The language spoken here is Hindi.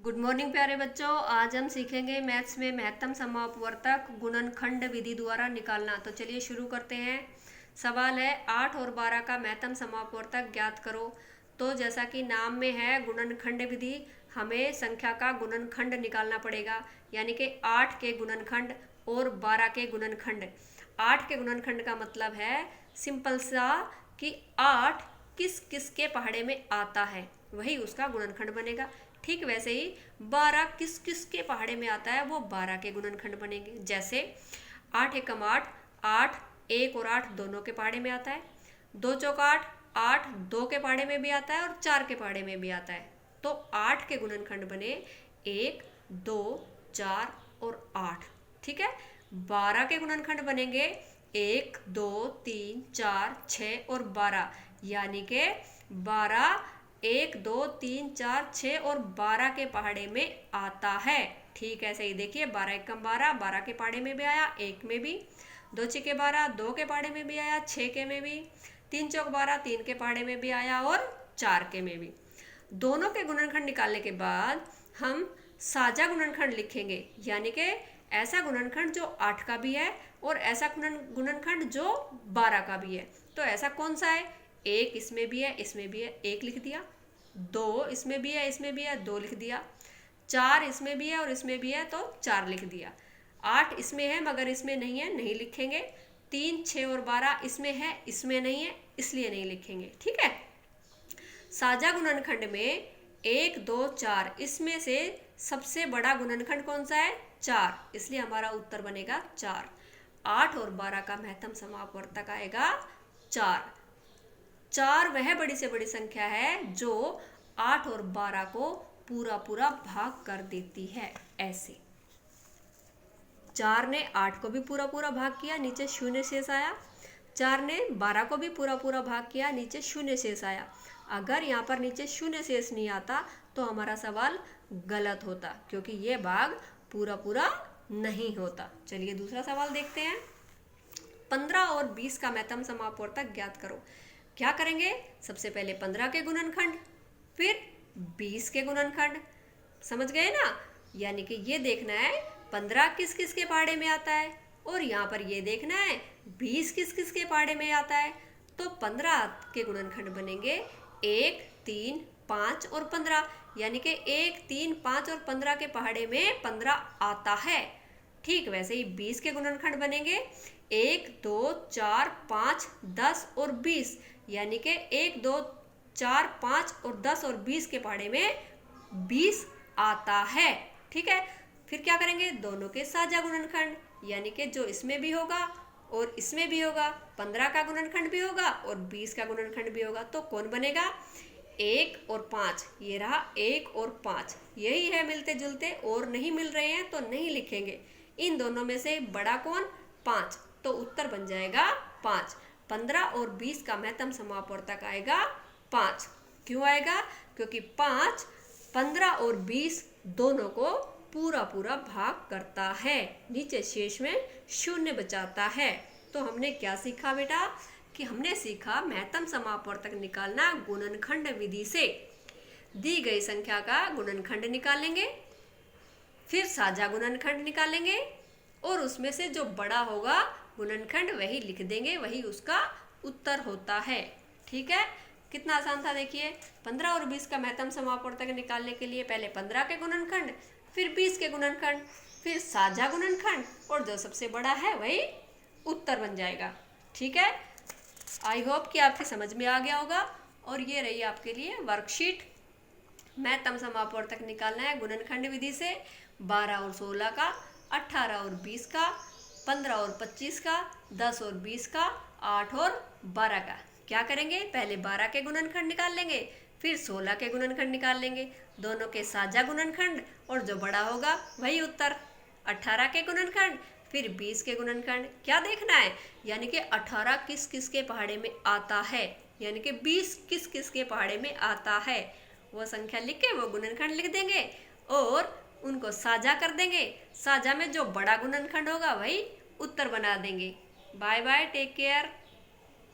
गुड मॉर्निंग प्यारे बच्चों। आज हम सीखेंगे मैथ्स में महत्तम समापवर्तक गुणनखंड विधि द्वारा निकालना। तो चलिए शुरू करते हैं। सवाल है 8 और 12 का महत्तम समापवर्तक ज्ञात करो। तो जैसा कि नाम में है गुणनखंड विधि, हमें संख्या का गुणनखंड निकालना पड़ेगा, यानी कि 8 के गुणनखंड और 12 के गुणनखंड। 8 के गुणनखंड का मतलब है सिंपल सा कि 8 किस किस के पहाड़े में आता है, वही उसका गुणनखंड बनेगा। ठीक वैसे ही 12 किस किस के पहाड़े में आता है, वो 12 के गुणनखंड बनेंगे। जैसे 8 एकम 8, 8 1 और 8 दोनों के पहाड़े में आता है। 2 चौक 8, 8 2 के पहाड़े में भी आता है और 4 के पहाड़े में भी आता है। तो 8 के गुणनखंड बने 1 2 4 और 8। ठीक है। 12 के गुणनखंड बनेंगे 1 2 3 4 6 और 12, यानी कि 12 1 2 3 4 6 और 12 के पहाड़े में आता है। ठीक है, सही देखिए 12 एकम 12, 12 के पहाड़े में भी आया, 1 में भी। 2 छक्के 12, 2 के पहाड़े में भी आया, 6 के में भी। 3 चौक 12, 3 के पहाड़े में भी आया और 4 के में भी। दोनों के गुणनखंड निकालने के बाद हम साझा गुणनखंड लिखेंगे, यानी कि ऐसा गुणनखंड जो 8 का भी है और ऐसा गुणनखंड जो 12 का भी है। तो ऐसा कौन सा है? 1 इसमें भी है, इसमें भी है, 1 लिख दिया। 2 इसमें भी है, इसमें भी है, 2 लिख दिया। 4 इसमें भी है और इसमें भी है, तो 4 लिख दिया। 8 इसमें है मगर इसमें नहीं है, नहीं लिखेंगे। 3 6 और 12 इसमें है, इसमें नहीं है, इसलिए नहीं लिखेंगे। ठीक है। साझा गुणनखंड में 1 2 4, इसमें से सबसे बड़ा गुणनखंड कौन सा है? 4, इसलिए हमारा उत्तर बनेगा 4। 8 और 12 का महत्तम समापवर्तक आएगा 4। 4 वह बड़ी से बड़ी संख्या है जो 8 और 12 को पूरा पूरा भाग कर देती है। ऐसे 4 ने 8 को भी पूरा पूरा भाग किया, नीचे शून्य शेष आया। 4 ने 12 को भी पूरा पूरा भाग किया, नीचे शून्य शेष आया। अगर यहाँ पर नीचे शून्य शेष नहीं आता तो हमारा सवाल गलत होता, क्योंकि ये भाग पूरा पूरा नहीं होता। चलिए दूसरा सवाल देखते हैं। 15 और 20 का महत्तम समापवर्तक ज्ञात करो। क्या करेंगे? सबसे पहले 15 के गुणनखंड, फिर 20 के गुणनखंड। समझ गए ना? यानी कि ये देखना है 15 किस किस के पहाड़े में आता है और यहाँ पर ये देखना है 20 किस किस के पहाड़े में आता है। तो 15 के गुणनखंड बनेंगे 1 3 5 और 15, यानी कि 1 3 5 और 15 के पहाड़े में 15 आता है। ठीक वैसे ही 20 के गुणनखंड बनेंगे 1 2 4 5 10 और 20, यानी कि 1 2 4 5 और 10 और 20 के पहाड़े में 20 आता है। ठीक है। फिर क्या करेंगे? दोनों के साझा गुणनखंड, यानी कि जो इसमें भी होगा और इसमें भी होगा, 15 का गुणनखंड भी होगा और 20 का गुणनखंड भी होगा। तो कौन बनेगा? 1 और 5, ये रहा 1 और 5, यही है मिलते जुलते, और नहीं मिल रहे हैं तो नहीं लिखेंगे। इन दोनों में से बड़ा कौन? 5, तो उत्तर बन जाएगा 5। 15 और 20 का महत्तम समापवर्तक आएगा 5। क्यों आएगा? क्योंकि 5 15 और 20 दोनों को पूरा पूरा भाग करता है, नीचे शेष में शून्य बचाता है। तो हमने क्या सीखा बेटा? कि हमने सीखा महत्तम समापवर्तक निकालना गुणनखंड विधि से। दी गई संख्या का गुणनखंड निकालेंगे, फिर साझा गुणनखंड निकालेंगे और उसमें से जो बड़ा होगा गुणनखंड वही लिख देंगे, वही उसका उत्तर होता है। ठीक है। कितना आसान था देखिए। 15 और 20 का महत्तम समापवर्तक निकालने के लिए पहले 15 के गुणनखंड, फिर 20 के गुणनखंड, फिर साझा गुणनखंड, और जो सबसे बड़ा है वही उत्तर बन जाएगा। ठीक है। आई होप कि आपकी समझ में आ गया होगा। और ये रही आपके लिए वर्कशीट। महत्तम समापवर्तक निकालना है गुणनखंड विधि से 12 और 16 का, 18 और 20 का, 15 और 25 का, 10 और 20 का, 8 और 12 का। क्या करेंगे? पहले 12 के गुणनखंड निकाल लेंगे, फिर 16 के गुणनखंड निकाल लेंगे, दोनों के साझा गुणनखंड, और जो बड़ा होगा वही उत्तर। 18 के गुणनखंड, फिर 20 के गुणनखंड। क्या देखना है? यानी कि 18 किस किस के पहाड़े में आता है, यानी कि 20 किस किस के पहाड़े में आता है। वो संख्या लिख के वो गुणनखंड लिख देंगे और उनको साझा कर देंगे। साझा में जो बड़ा गुणनखंड होगा वही उत्तर बना देंगे। Bye bye, take care.